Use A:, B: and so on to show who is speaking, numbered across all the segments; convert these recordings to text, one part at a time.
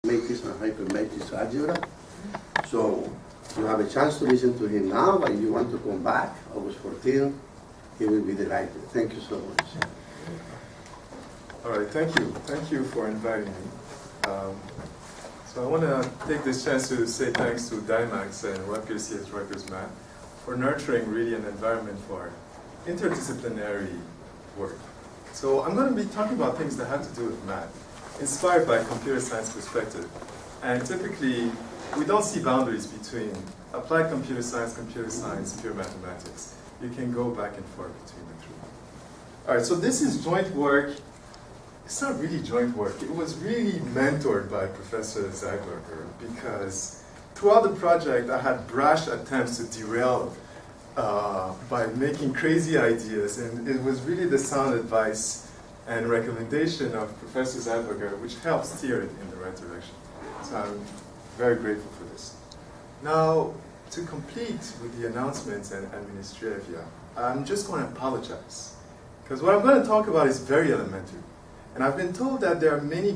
A: matrix and hypermatrix algebra. So you have a chance to listen to him now, but if you want to come back, August 14th, he will be delighted. Thank you so much.
B: All right, thank you. Thank you for inviting me. So I want to take this chance to say thanks to Dymax and Rutgers CS Rutgers Math for nurturing really an environment for interdisciplinary work. So I'm going to be talking about things that have to do with math, inspired by a computer science perspective. And typically, we don't see boundaries between applied computer science, pure mathematics. You can go back and forth between the three. All right, so this is joint work. It's not really joint work. It was really mentored by Professor Zeitberger because throughout the project, I had brash attempts to derail by making crazy ideas, and it was really the sound advice and recommendation of Professor Zeitberger which helped steer it in the right direction. So I'm very grateful for this. Now, to complete with the announcements and administrivia, I'm just going to apologize because what I'm going to talk about is very elementary. And I've been told that there are many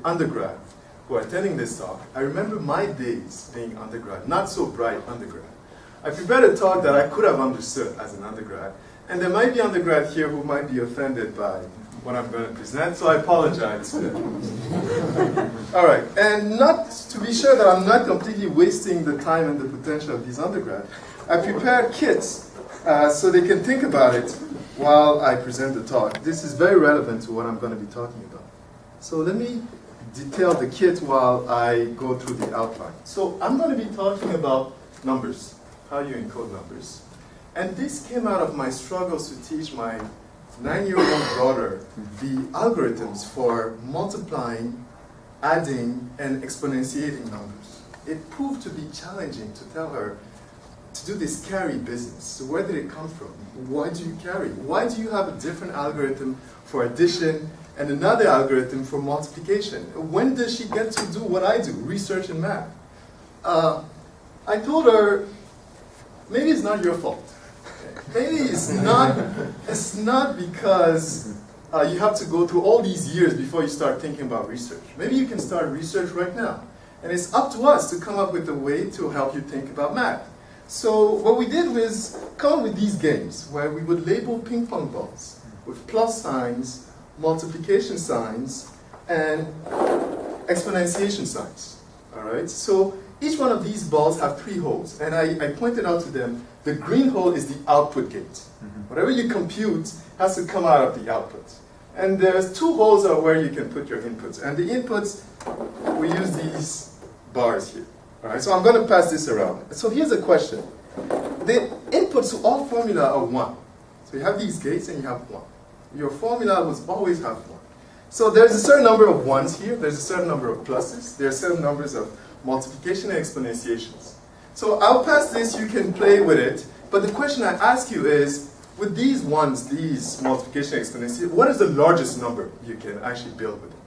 B: undergrad who are attending this talk. I remember my days being undergrad, not so bright undergrad. I prepared a talk that I could have understood as an undergrad, and there might be undergrad here who might be offended by what I'm going to present, so I apologize to them. All right, and not to be sure that I'm not completely wasting the time and the potential of these undergrad, I prepared kits so they can think about it while I present the talk. This is very relevant to what I'm going to be talking about. So let me detail the kit while I go through the outline. So I'm going to be talking about numbers, how you encode numbers. And this came out of my struggles to teach my 9-year-old daughter the algorithms for multiplying, adding, and exponentiating numbers. It proved to be challenging to tell her to do this carry business. So where did it come from? Why do you carry? Why do you have a different algorithm for addition and another algorithm for multiplication? When does she get to do what I do, research and math? I told her, maybe it's not your fault. Maybe it's not because you have to go through all these years before you start thinking about research. Maybe you can start research right now. And it's up to us to come up with a way to help you think about math. So what we did was come up with these games where we would label ping pong balls with plus signs, multiplication signs, and exponentiation signs. All right? So each one of these balls have 3 holes. And I pointed out to them, the green hole is the output gate. Whatever you compute has to come out of the output. And there's 2 holes are where you can put your inputs. And the inputs, we use these bars here. All right, so I'm going to pass this around. So here's a question. The inputs to all formula are 1. So you have these gates and you have 1. Your formula will always have 1. So there's a certain number of 1s here. There's a certain number of pluses. There are certain numbers of multiplication and exponentiations. So I'll pass this. You can play with it. But the question I ask you is, with these 1s, these multiplication and exponentiation, what is the largest number you can actually build with it?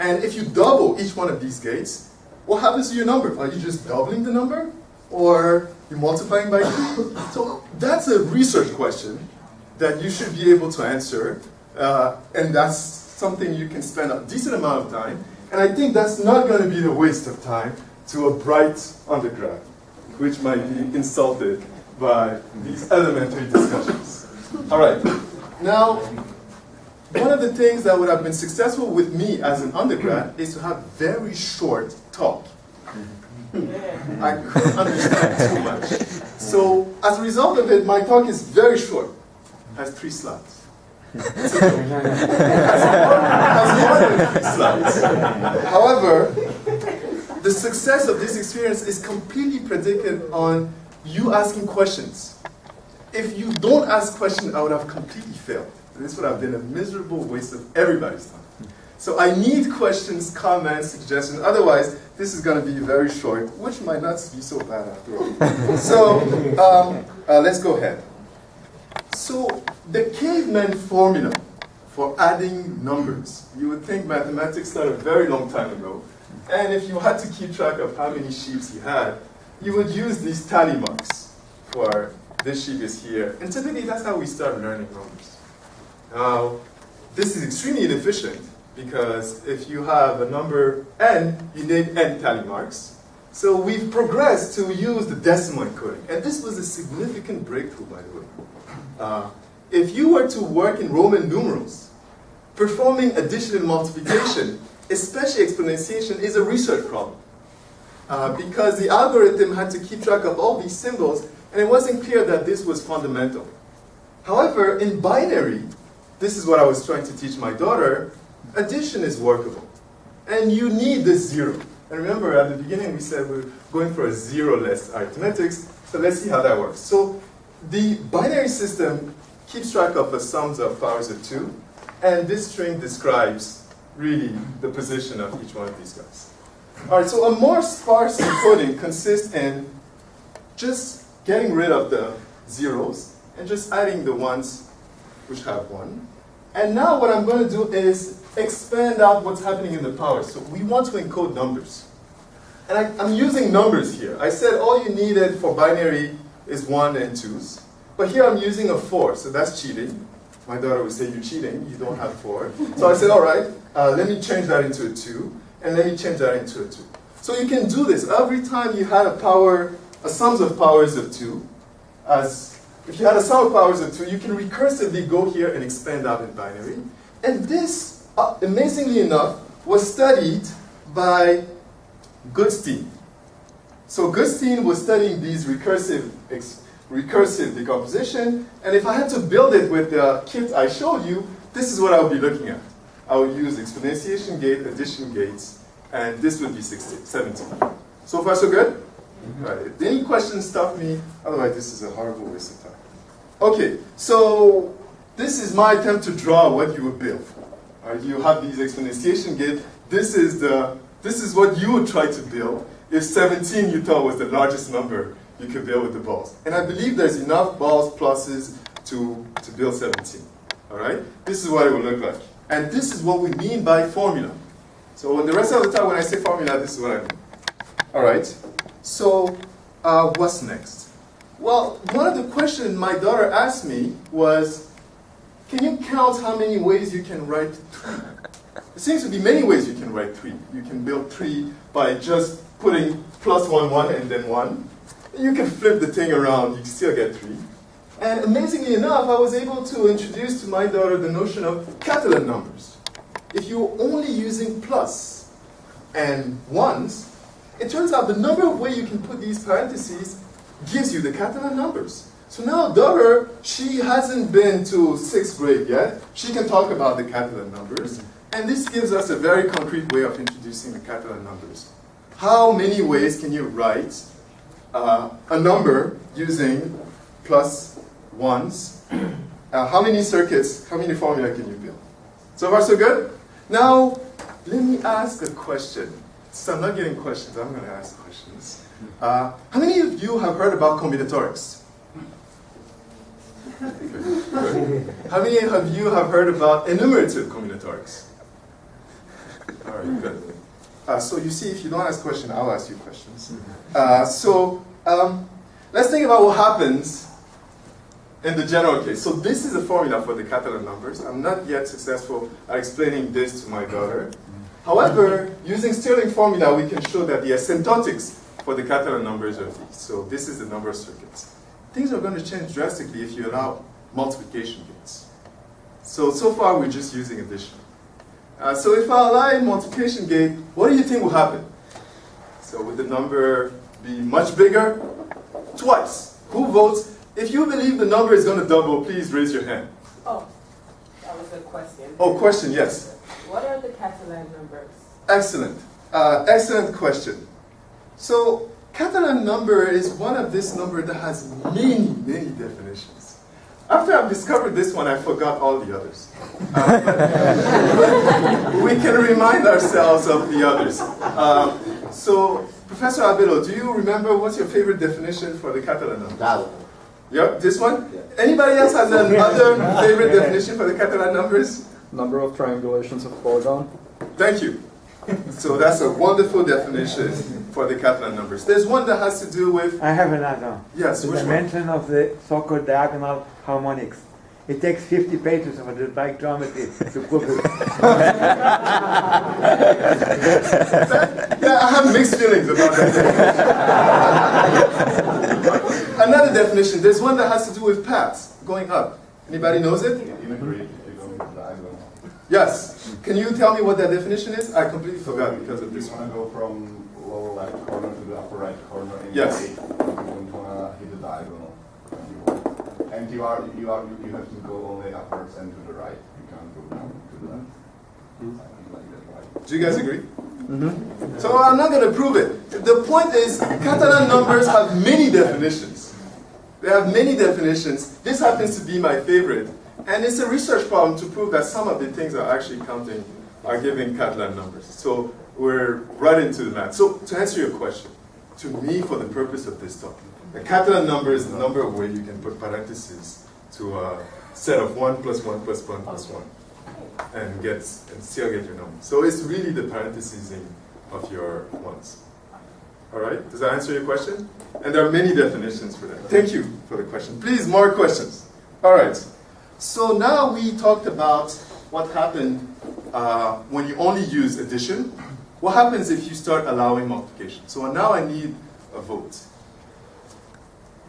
B: And if you double each one of these gates, what happens to your number? Are you just doubling the number? Or you're multiplying by 2? So that's a research question that you should be able to answer. And that's something you can spend a decent amount of time. And I think that's not going to be the waste of time to a bright undergrad, which might be insulted by these elementary discussions. All right. Now, one of the things that would have been successful with me as an undergrad is to have very short talk. I couldn't understand too much. So as a result of it, my talk is very short. It has 3 slides. It's a joke. It has more than 3 slides. However, the success of this experience is completely predicated on you asking questions. If you don't ask questions, I would have completely failed. This would have been a miserable waste of everybody's time. So I need questions, comments, suggestions. Otherwise, this is going to be very short, which might not be so bad after all. So let's go ahead. So the Caveman Formula for adding numbers. You would think mathematics started a very long time ago. And if you had to keep track of how many sheaves you had, you would use these tally marks for this sheaf is here. And typically, that's how we start learning numbers. Now, this is extremely inefficient because if you have a number n, you need n tally marks. So we've progressed to use the decimal encoding. And this was a significant breakthrough, by the way. If you were to work in Roman numerals, performing addition and multiplication, especially exponentiation, is a research problem. Because the algorithm had to keep track of all these symbols, and it wasn't clear that this was fundamental. However, in binary, this is what I was trying to teach my daughter, addition is workable. And you need this zero. And remember, at the beginning we said we're going for a zero-less arithmetics, so let's see how that works. So the binary system keeps track of the sums of powers of 2, and this string describes really the position of each one of these guys. All right, so a more sparse encoding consists in just getting rid of the zeros and just adding the ones which have 1. And now what I'm going to do is expand out what's happening in the powers. So we want to encode numbers. And I'm using numbers here. I said all you needed for binary is 1 and 2s. But here I'm using a 4, so that's cheating. My daughter would say, you're cheating, you don't have 4. So I said, all right, let me change that into a 2, and let me change that into a 2. So you can do this. Every time you had a sums of powers of 2, if you had a sum of powers of 2, you can recursively go here and expand out in binary. And this, amazingly enough, was studied by Goodstein. So Goodstein was studying these recursive decomposition, and if I had to build it with the kit I showed you, this is what I would be looking at. I would use exponentiation gate, addition gates, and this would be 17. So far, so good? Mm-hmm. All right. If any questions, stop me. Otherwise, this is a horrible waste of time. Okay, so this is my attempt to draw what you would build. All right, you have these exponentiation gates. This is what you would try to build if 17 you thought was the largest number you could build with the balls. And I believe there's enough balls pluses to build 17. All right? This is what it would look like. And this is what we mean by formula. So the rest of the time when I say formula, this is what I mean. All right? So what's next? Well, one of the questions my daughter asked me was, can you count how many ways you can write 3? There seems to be many ways you can write 3. You can build 3 by just putting plus 1, 1, and then 1. You can flip the thing around, you can still get 3. And amazingly enough, I was able to introduce to my daughter the notion of Catalan numbers. If you're only using plus and ones, it turns out the number of ways you can put these parentheses gives you the Catalan numbers. So now daughter, she hasn't been to 6th grade yet. She can talk about the Catalan numbers. And this gives us a very concrete way of introducing the Catalan numbers. How many ways can you write a number using plus ones? How many circuits, how many formula can you build? So far so good? Now, let me ask a question. So I'm not getting questions, I'm going to ask questions. How many of you have heard about combinatorics? How many of you have heard about enumerative combinatorics? All right, good. So you see, if you don't ask questions, I'll ask you questions. Let's think about what happens in the general case. So this is a formula for the Catalan numbers. I'm not yet successful at explaining this to my daughter. However, using Stirling formula, we can show that the asymptotics for the Catalan numbers are these. So this is the number of circuits. Things are going to change drastically if you allow multiplication gates. So far we're just using addition. So if I allow multiplication gate, what do you think will happen? So would the number be much bigger? Twice. Who votes? If you believe the number is going to double, please raise your hand.
C: Oh, that was a question.
B: Oh, question, yes.
C: What are the Catalan numbers?
B: Excellent. Excellent question. So Catalan number is one of this number that has many, many definitions. After I've discovered this one, I forgot all the others. We can remind ourselves of the others. So, Professor Abelo, do you remember what's your favorite definition for the Catalan number?
A: That one.
B: Yep, this one?
A: Yeah.
B: Anybody else has another favorite definition for the Catalan numbers?
D: Number of triangulations of foregone.
B: Thank you. So that's a wonderful definition for the Catalan numbers. There's one that has to do with...
E: I have another.
B: Yes,
E: the
B: which one?
E: dimension of the so-called diagonal harmonics. It takes 50 pages of algebraic geometry to prove it.
B: Yeah, I have mixed feelings about that. Another definition, there's one that has to do with paths, going up. Anybody knows it? Yes. Can you tell me what that definition is? I completely forgot because of this
F: You
B: one.
F: want to go from lower right corner to the upper right corner in
B: Yes.
F: the 8. You don't want to hit the diagonal. And you have to go only upwards and to the right. You can't go down to the left. Something like that, right?
B: Do you guys agree? So I'm not going to prove it. The point is, Catalan numbers have many definitions. They have many definitions. This happens to be my favorite. And it's a research problem to prove that some of the things are actually counting, are giving Catalan numbers. So we're right into the math. So to answer your question, to me, for the purpose of this talk, the Catalan number is the number of ways you can put parentheses to a set of 1 plus 1 plus 1 plus 1 and still get your number. So it's really the parenthesesing of your ones. All right? Does that answer your question? And there are many definitions for that. Thank you for the question. Please, more questions. All right. So now we talked about what happened when you only use addition. What happens if you start allowing multiplication? So now I need a vote.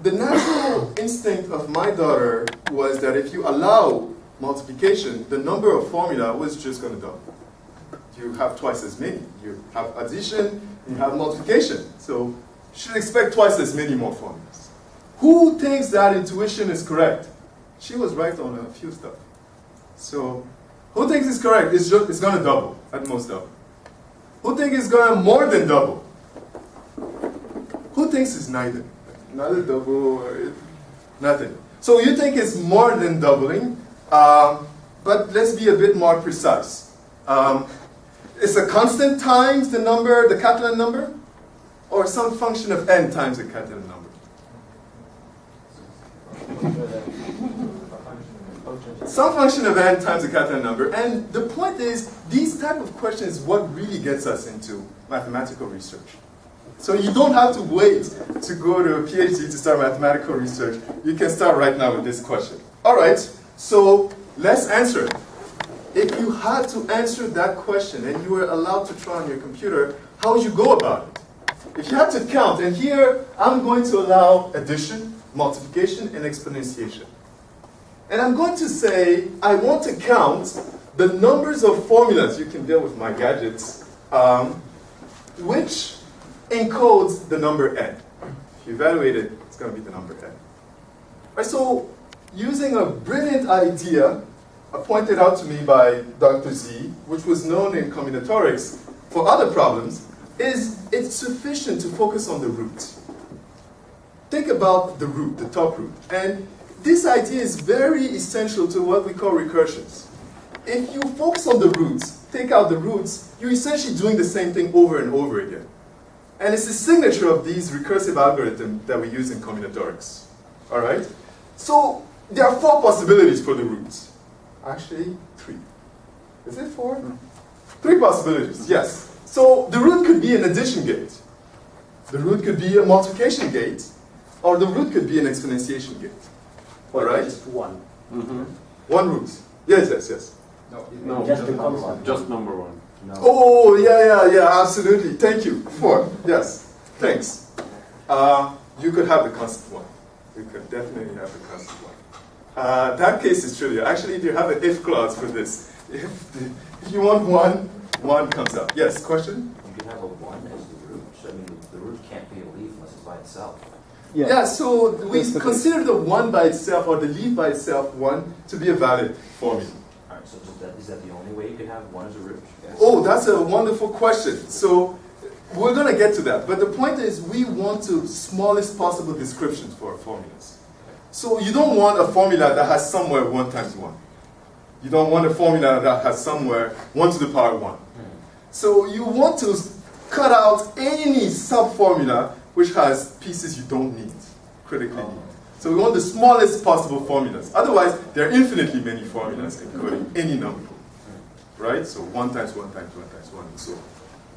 B: The natural instinct of my daughter was that if you allow multiplication, the number of formula was just going to double. You have twice as many. You have addition, you have multiplication. So you should expect twice as many more formulas. Who thinks that intuition is correct? She was right on a few stuff. So who thinks it's correct? It's going to double, at most double. Who thinks it's going to more than double? Who thinks it's neither? Neither double, or nothing. So you think it's more than doubling, but let's be a bit more precise. It's a constant times the number, the Catalan number, or some function of n times the Catalan number? Some function of n times the Catalan number. And the point is, these type of questions is what really gets us into mathematical research. So you don't have to wait to go to a PhD to start mathematical research. You can start right now with this question. All right, so let's answer it. If you had to answer that question and you were allowed to try on your computer, how would you go about it? If you had to count, and here I'm going to allow addition, multiplication, and exponentiation. And I'm going to say, I want to count the numbers of formulas, you can deal with my gadgets, which encodes the number n. If you evaluate it, it's going to be the number n. All right, so using a brilliant idea pointed out to me by Dr. Z, which was known in combinatorics for other problems, is it's sufficient to focus on the root. Think about the root, the top root. And this idea is very essential to what we call recursions. If you focus on the roots, take out the roots, you're essentially doing the same thing over and over again. And it's the signature of these recursive algorithms that we use in combinatorics. All right? So there are 4 possibilities for the roots. Actually, 3. Is it 4? 3 possibilities, yes. So the root could be an addition gate. The root could be a multiplication gate. Or the root could be an exponentiation gate. All right?
G: Just one.
B: One root. Yes, yes, yes.
G: No, just the constant.
H: Just number 1.
G: No.
B: Oh, yeah, absolutely. Thank you. 4. Yes. Thanks. You could have the constant one. You could definitely have the constant one. That case is trivial. Actually, you have an if clause for this. If you want 1, 1 comes up. Yes, question?
I: You can have a 1 as the root. So, I mean, the root can't be a leaf unless it's by itself.
B: Yeah, so we consider the 1 by itself or the leaf by itself 1 to be a valid formula.
I: All right, so is that the only way you can have 1 as a root? Yes.
B: Oh, that's a wonderful question. So we're going to get to that. But the point is we want the smallest possible descriptions for our formulas. So you don't want a formula that has somewhere 1 times 1. You don't want a formula that has somewhere 1 to the power 1. So you want to cut out any sub-formula which has pieces you don't need, critically need. So we want the smallest possible formulas. Otherwise, there are infinitely many formulas encoding any number. Right? So 1 times 1 times 1 times 1 and so on.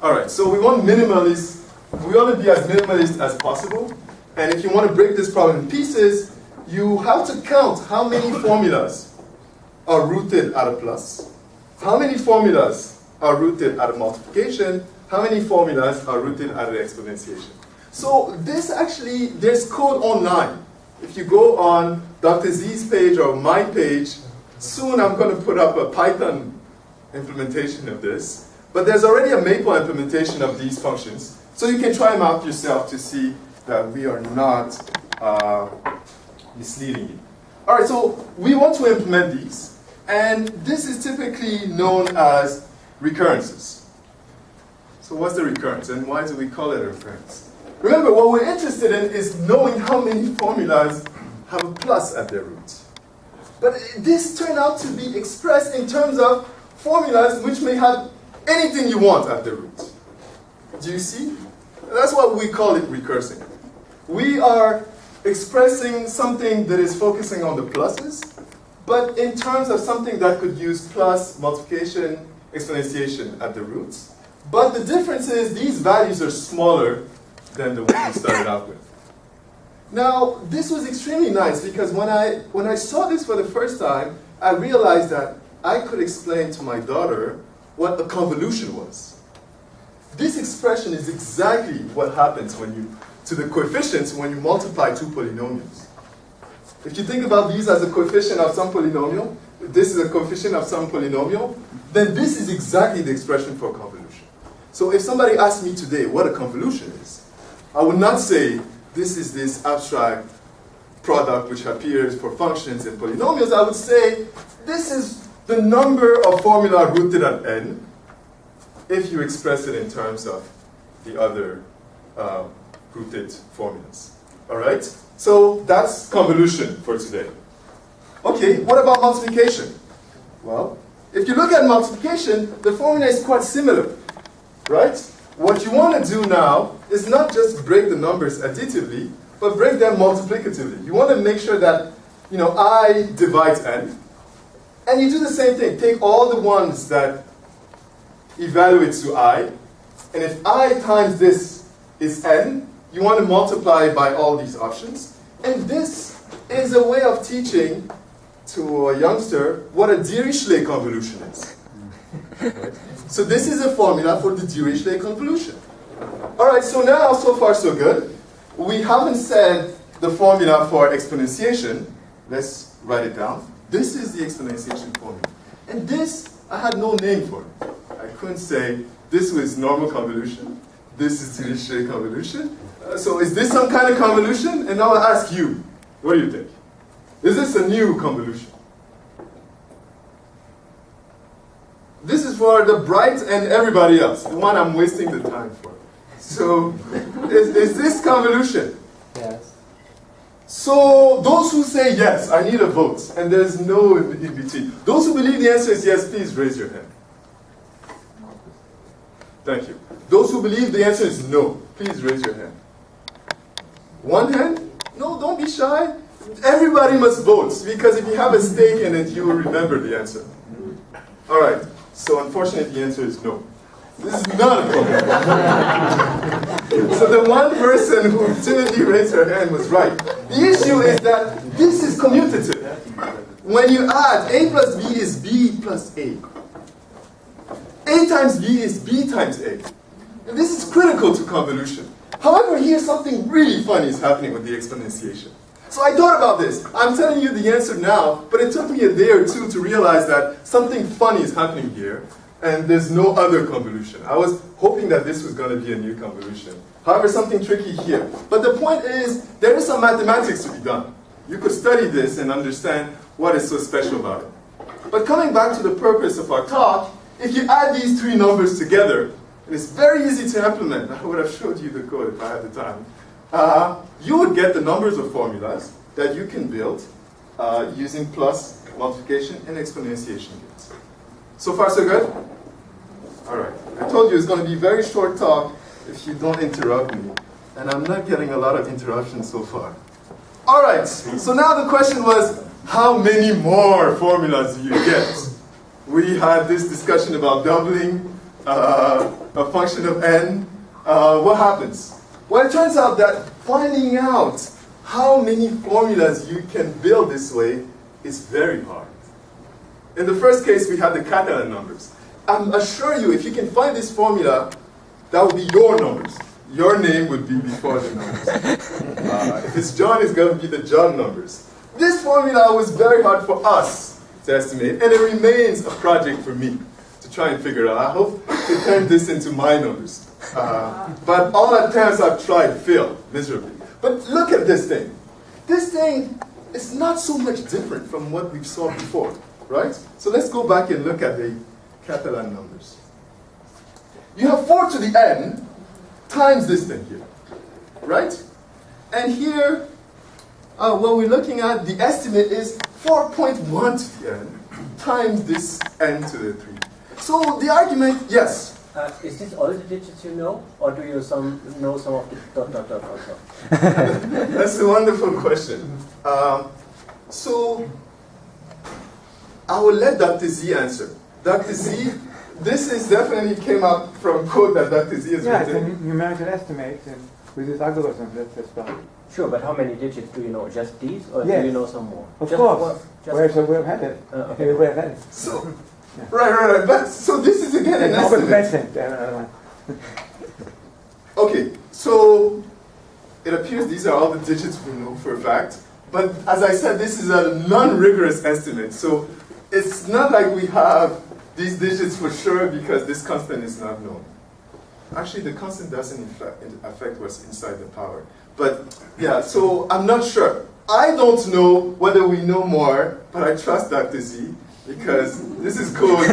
B: All right, so we want minimalist. We want to be as minimalist as possible. And if you want to break this problem in pieces, you have to count how many formulas are rooted at a plus, how many formulas are rooted at a multiplication, how many formulas are rooted at an exponentiation. So this actually, there's code online. If you go on Dr. Z's page or my page, soon I'm going to put up a Python implementation of this. But there's already a Maple implementation of these functions. So you can try them out yourself to see that we are not misleading you. All right, so we want to implement these. And this is typically known as recurrences. So what's the recurrence, and why do we call it a recurrence? Remember, what we're interested in is knowing how many formulas have a plus at their roots. But this turned out to be expressed in terms of formulas which may have anything you want at the root. Do you see? That's why we call it recursing. We are expressing something that is focusing on the pluses, but in terms of something that could use plus, multiplication, exponentiation at the roots. But the difference is these values are smaller than the one we started out with. Now, this was extremely nice because when I saw this for the first time, I realized that I could explain to my daughter what a convolution was. This expression is exactly what happens to the coefficients when you multiply two polynomials. If you think about these as a coefficient of some polynomial, this is a coefficient of some polynomial, then this is exactly the expression for a convolution. So if somebody asked me today what a convolution is, I would not say this is this abstract product which appears for functions and polynomials. I would say this is the number of formula rooted at n if you express it in terms of the other rooted formulas. All right? So that's convolution for today. Okay, what about multiplication? Well, if you look at multiplication, the formula is quite similar, right? What you want to do now is not just break the numbers additively, but break them multiplicatively. You want to make sure that, I divides n. And you do the same thing. Take all the ones that evaluate to I. And if I times this is n, you want to multiply by all these options. And this is a way of teaching to a youngster what a Dirichlet convolution is. Right? So this is a formula for the Dirichlet convolution. All right, so now, so far so good. We haven't said the formula for exponentiation. Let's write it down. This is the exponentiation formula. And this, I had no name for it. I couldn't say this was normal convolution. This is Dirichlet convolution. So is this some kind of convolution? And now I'll ask you, what do you think? Is this a new convolution? This is for the bright and everybody else, the one I'm wasting the time for. So, is this convolution?
E: Yes.
B: So, those who say yes, I need a vote, and there's no in between. Those who believe the answer is yes, please raise your hand. Thank you. Those who believe the answer is no, please raise your hand. One hand? No, don't be shy. Everybody must vote, because if you have a stake in it, you will remember the answer. All right. So unfortunately, the answer is no. This is not a problem. So the one person who timidly raised her hand was right. The issue is that this is commutative. When you add a plus b is b plus a. A times b is b times a. And this is critical to convolution. However, here something really funny is happening with the exponentiation. So I thought about this. I'm telling you the answer now, but it took me a day or two to realize that something funny is happening here, and there's no other convolution. I was hoping that this was going to be a new convolution. However, something tricky here. But the point is, there is some mathematics to be done. You could study this and understand what is so special about it. But coming back to the purpose of our talk, if you add these three numbers together, and it's very easy to implement. I would have showed you the code if I had the time. You would get the numbers of formulas that you can build using plus, multiplication, and exponentiation gates. So far, so good? All right. I told you it's going to be a very short talk if you don't interrupt me. And I'm not getting a lot of interruptions so far. All right. So now the question was, how many more formulas do you get? We had this discussion about doubling a function of n. What happens? Well, it turns out that finding out how many formulas you can build this way is very hard. In the first case, we had the Catalan numbers. I'm assure you, if you can find this formula, that would be your numbers. Your name would be before the numbers. If it's John, it's going to be the John numbers. This formula was very hard for us to estimate, and it remains a project for me to try and figure out. I hope to turn this into my numbers. But all attempts I've tried failed miserably. But look at this thing. This thing is not so much different from what we saw before, right? So let's go back and look at the Catalan numbers. You have 4 to the n times this thing here, right? And here, what we're looking at, the estimate is 4.1 to the n times this n to the 3. So the argument, yes.
G: Is this all the digits you know, or do you know some of the dot also?
B: That's a wonderful question. So I will let Dr. Z answer. Dr. Z, this is definitely came up from code that Dr. Z has
E: Yeah, it's a
B: written.
E: numerical estimate, and with this algorithm, that's fine.
G: Sure, but how many digits do you know? Just these, or
E: Yes.
G: do you know some more?
E: Of
G: Just
E: course.
G: one- just
E: Where's we have had it?
G: okay.
E: We have had it.
B: So, right. But so this is again an
E: It's always
B: estimate.
E: present.
B: Okay, so it appears these are all the digits we know for a fact. But as I said, this is a non-rigorous estimate. So it's not like we have these digits for sure because this constant is not known. Actually, the constant doesn't affect what's inside the power. But yeah, so I'm not sure. I don't know whether we know more, but I trust Dr. Z because this is code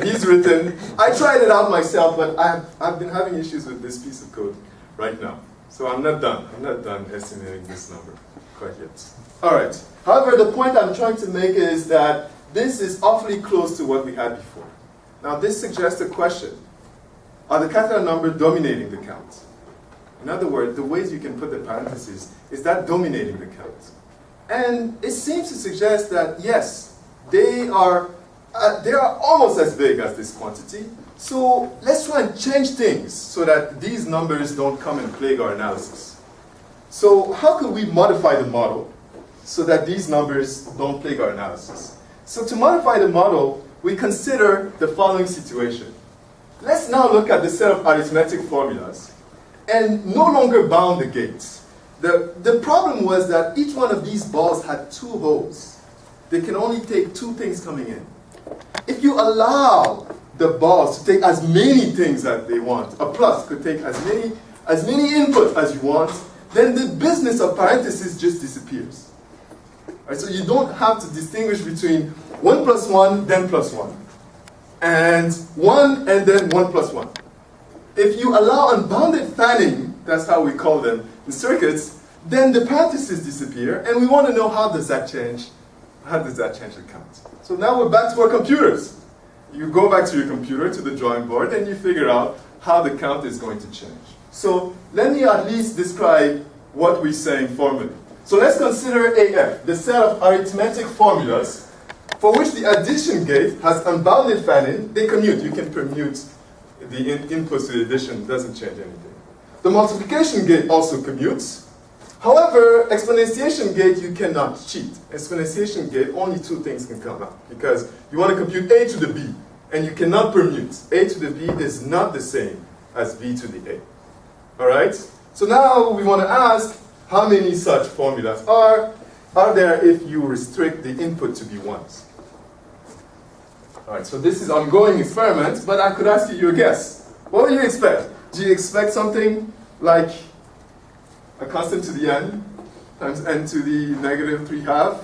B: he's written. I tried it out myself, but I've been having issues with this piece of code right now. So I'm not done. I'm not done estimating this number quite yet. All right. However, the point I'm trying to make is that this is awfully close to what we had before. Now, this suggests a question. Are the Catalan number dominating the count? In other words, the ways you can put the parentheses, is that dominating the count? And it seems to suggest that, yes, they are almost as big as this quantity. So let's try and change things so that these numbers don't come and plague our analysis. So how could we modify the model so that these numbers don't plague our analysis? So to modify the model, we consider the following situation. Let's now look at the set of arithmetic formulas and no longer bound the gates. The problem was that each one of these balls had 2 holes. They can only take 2 things coming in. If you allow the balls to take as many things that they want, a plus could take as many inputs as you want, then the business of parentheses just disappears. Right, so you don't have to distinguish between 1 plus 1, then plus 1. And 1 and then 1 plus 1. If you allow unbounded fanning, that's how we call them in circuits, then the parentheses disappear, and we want to know how does that change the count. So now we're back to our computers. You go back to your computer, to the drawing board, and you figure out how the count is going to change. So let me at least describe what we're saying formally. So let's consider AF, the set of arithmetic formulas for which the addition gate has unbounded fanning. They commute. You can permute the inputs to the addition. It doesn't change anything. The multiplication gate also commutes. However, exponentiation gate, you cannot cheat. Exponentiation gate, only 2 things can come out because you want to compute a to the b, and you cannot permute. A to the b is not the same as b to the a. All right? So now we want to ask how many such formulas are there if you restrict the input to be 1s. All right, so this is ongoing experiment, but I could ask you your guess. What do you expect? Do you expect something like a constant to the n times n to the negative 3/2?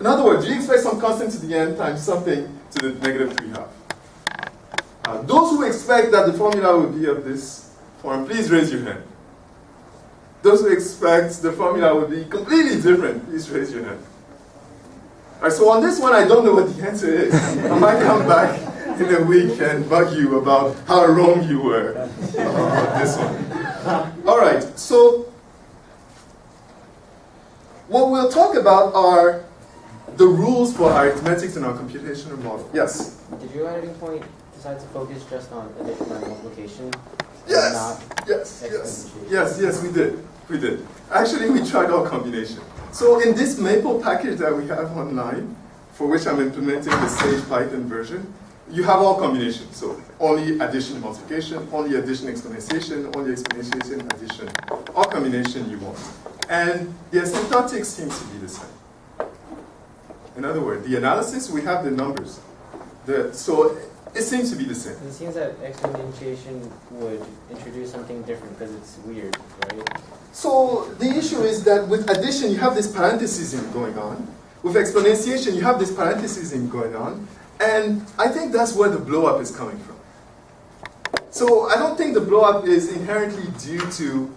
B: In other words, do you expect some constant to the n times something to the negative 3/2? Those who expect that the formula will be of this form, please raise your hand. Those who expect the formula will be completely different, please raise your hand. All right, so on this one, I don't know what the answer is. I might come back in a week and bug you about how wrong you were about this one. All right, so what we'll talk about are the rules for arithmetic in our computational model. Yes?
H: Did you at any point decide to focus just on addition and multiplication?
B: Yes,
H: Not
B: yes, we did. We did. Actually, we tried all combination. So in this Maple package that we have online, for which I'm implementing the Sage Python version, you have all combinations. So only addition and multiplication, only addition exponentiation, only exponentiation addition, all combination you want. And the asymptotics seems to be the same. In other words, the analysis, we have the numbers. So it seems to be the same.
H: It seems that exponentiation would introduce something different because it's weird, right?
B: So the issue is that with addition, you have this parenthesis going on. With exponentiation, you have this parenthesis going on. And I think that's where the blow-up is coming from. So I don't think the blow-up is inherently due to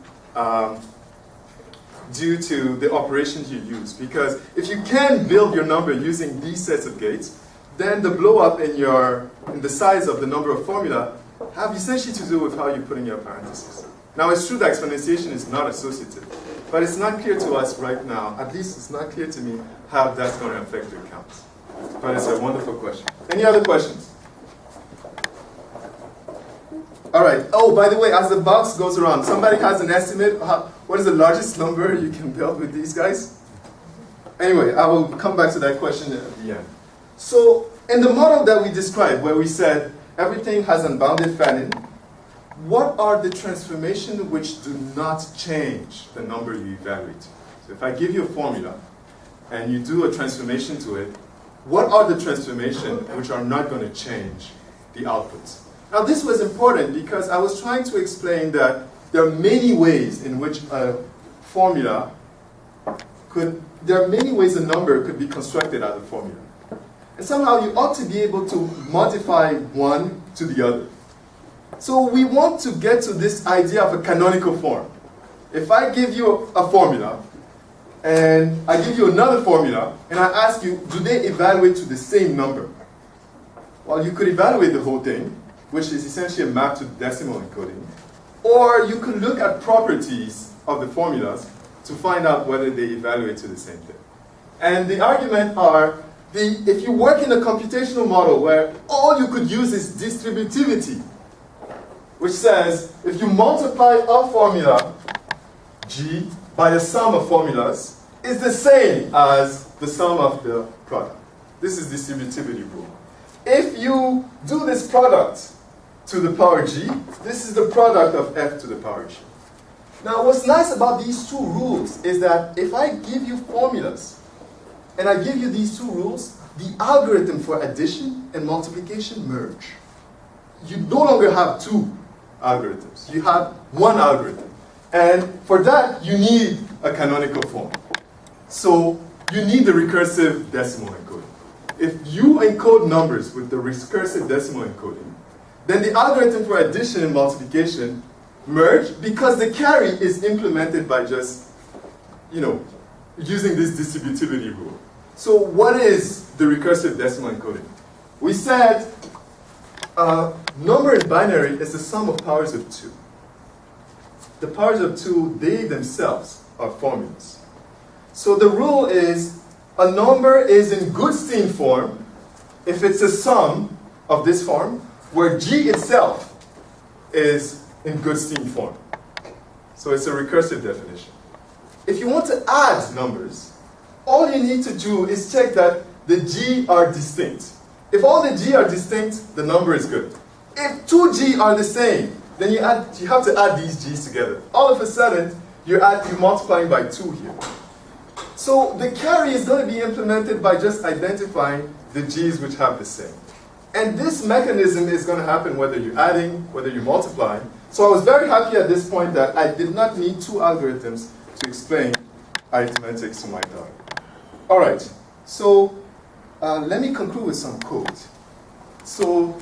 B: the operations you use. Because if you can build your number using these sets of gates, then the blow-up in the size of the number of formula have essentially to do with how you put in your parentheses. Now, it's true that exponentiation is not associative, but it's not clear to us right now, at least it's not clear to me, how that's going to affect your counts. But it's a wonderful question. Any other questions? All right. Oh, by the way, as the box goes around, somebody has an estimate of what is the largest number you can build with these guys? Anyway, I will come back to that question at the end. So, in the model that we described, where we said everything has unbounded Fadin, what are the transformations which do not change the number you evaluate? So if I give you a formula, and you do a transformation to it, what are the transformations which are not going to change the outputs? Now this was important because I was trying to explain that there are many ways in which a formula there are many ways a number could be constructed out of a formula. And somehow you ought to be able to modify one to the other. So we want to get to this idea of a canonical form. If I give you a formula, and I give you another formula, and I ask you, do they evaluate to the same number? Well, you could evaluate the whole thing, which is essentially a map to decimal encoding. Or you could look at properties of the formulas to find out whether they evaluate to the same thing. And the argument are, if you work in a computational model where all you could use is distributivity, which says if you multiply a formula, G, by the sum of formulas, is the same as the sum of the product. This is distributivity rule. If you do this product to the power G, this is the product of F to the power G. Now what's nice about these two rules is that if I give you formulas, and I give you these two rules, the algorithm for addition and multiplication merge. You no longer have two algorithms. You have one algorithm. And for that, you need a canonical form. So you need the recursive decimal encoding. If you encode numbers with the recursive decimal encoding, then the algorithm for addition and multiplication merge because the carry is implemented by just, using this distributivity rule. So what is the recursive decimal encoding? We said number in binary is the sum of powers of 2. The powers of 2, they themselves are formulas. So the rule is a number is in Goodstein form if it's a sum of this form, where G itself is in Goodstein form. So it's a recursive definition. If you want to add numbers, all you need to do is check that the G are distinct. If all the G are distinct, the number is good. If two G are the same, then you have to add these G's together. All of a sudden, you're multiplying by 2 here. So the carry is going to be implemented by just identifying the G's which have the same. And this mechanism is going to happen whether you're adding, whether you're multiplying. So I was very happy at this point that I did not need 2 algorithms to explain arithmetic to my daughter. All right, so let me conclude with some code. So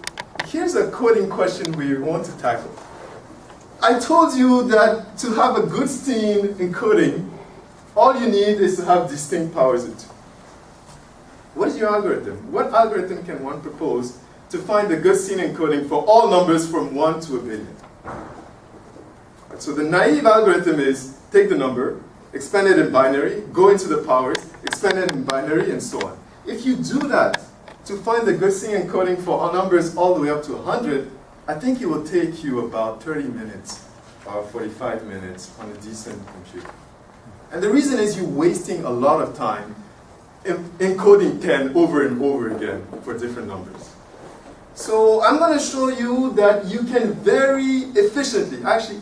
B: here's a coding question we want to tackle. I told you that to have a Goodstein encoding, all you need is to have distinct powers of 2. What is your algorithm? What algorithm can one propose to find the Goodstein encoding for all numbers from 1 to a billion? So the naive algorithm is take the number, expand it in binary, go into the powers, expand it in binary, and so on. If you do that to find the Goodstein encoding for all numbers all the way up to 100, I think it will take you about 30 minutes 45 minutes on a decent computer. And the reason is you're wasting a lot of time encoding 10 over and over again for different numbers. So I'm going to show you that you can very efficiently, actually